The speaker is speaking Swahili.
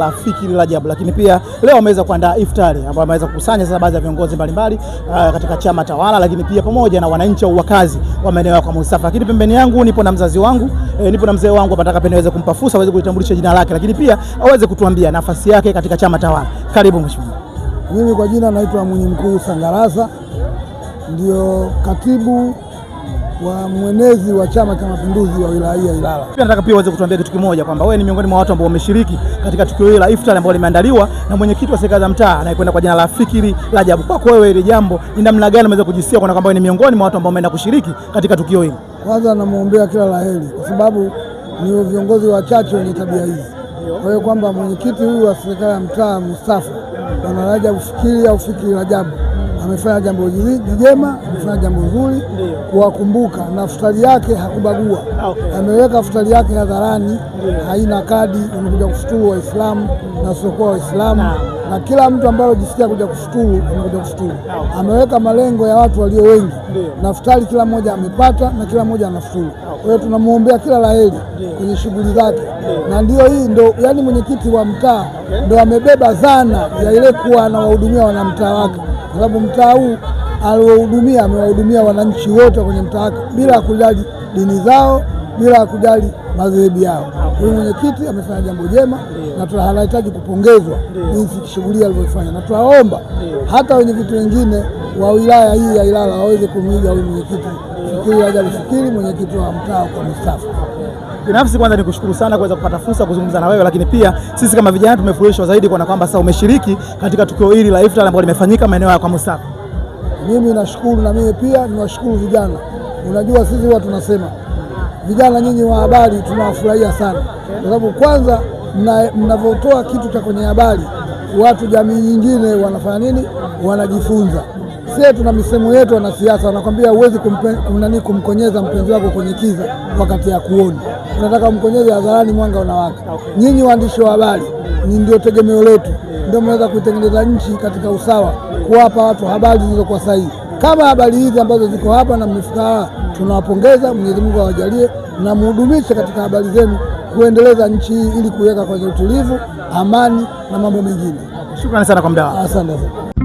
La Fikiri Rajab, lakini pia leo wameweza kuandaa iftari ambayo wameweza kukusanya sasa baadhi ya viongozi mbalimbali katika chama tawala, lakini pia pamoja na wananchi au wakazi wa maeneo ya kwa Mustafa. Lakini pembeni yangu nipo na mzazi wangu, nipo na mzee wangu hapa, nataka niweze kumpa fursa aweze kulitambulisha jina lake, lakini pia aweze kutuambia nafasi yake katika chama tawala. Karibu mheshimiwa. Mimi kwa jina naitwa Mwenye Mkuu Sangarasa, ndio katibu wa mwenezi wa Chama cha Mapinduzi wa wilaya ya Ilala. Pia nataka pia uweze kutuambia kitu kimoja kwamba wewe ni miongoni mwa watu ambao wameshiriki katika tukio hili la iftari ambalo limeandaliwa na mwenyekiti wa serikali za mtaa anayekwenda kwa jina la Fikiri Rajab. Kwako wewe ile jambo ni namna gani umeweza kujisikia kwa kwamba ni miongoni mwa watu ambao wameenda kushiriki katika tukio hili? Kwanza namuombea kila laheri kwa sababu ni viongozi wachache wenye tabia hizi. Kwa hiyo kwamba mwenyekiti huyu wa serikali ya mtaa Mustafa Bwana Rajab Fikiri au Fikiri Rajab amefanya jambo jema, amefanya jambo zuri kuwakumbuka, na futari yake hakubagua. Ameweka futari yake hadharani, haina kadi, unakuja kufuturu Waislamu na wasiokuwa Waislamu, na kila mtu ambaye anajisikia kuja kufuturu anakuja kufuturu. Ameweka malengo ya watu walio wengi, na futari kila mmoja amepata na kila mmoja anafuturu. Kwa hiyo tunamuombea kila laheri kwenye shughuli zake, na ndio hii ndo yani mwenyekiti wa mtaa ndo amebeba zana ya ile kuwa anawahudumia wanamtaa wake, kwa sababu mtaa huu aliwahudumia, amewahudumia wananchi wote kwenye mtaa wake bila kujali dini zao, bila kujali madhehebu yao. Huyu mwenyekiti amefanya jambo jema na tunahitaji kupongezwa jinsi shughuli alivyofanya, na tunaomba hata wenye vitu wengine wa wilaya hii ya Ilala waweze kumwiga huyu mwenyekiti Fikiri Rajab Fikiri, mwenyekiti wa mtaa kwa Mustafa. Binafsi kwanza nikushukuru sana kuweza kupata fursa kuzungumza na wewe, lakini pia sisi kama vijana tumefurahishwa zaidi kwa kwamba sasa umeshiriki katika tukio hili la iftari ambalo limefanyika maeneo ya kwa Mustafa. Mimi nashukuru, na mimi pia niwashukuru vijana. Unajua sisi huwa tunasema vijana nyinyi wa habari tunawafurahia sana, kwa sababu kwanza mnavyotoa kitu cha kwenye habari watu jamii nyingine wanafanya nini? Wanajifunza. Sisi tuna misemo yetu na siasa wanakwambia huwezi kumkonyeza mpenzi wako kwenye kiza wakati ya kuoni. Unataka mkonyeze hadharani mwanga unawaka. Nyinyi waandishi wa habari ni ndio tegemeo letu. Ndio mnaweza kuitengeneza nchi katika usawa, kuwapa watu habari zilizokuwa sahihi. Kama habari hizi ambazo ziko hapa na mmefika, tunawapongeza. Mwenyezi Mungu awajalie na muhudumishe katika habari zenu kuendeleza nchi hii ili kuweka kwenye utulivu, amani na mambo mengine. Shukrani sana kwa muda wako. Asante sana.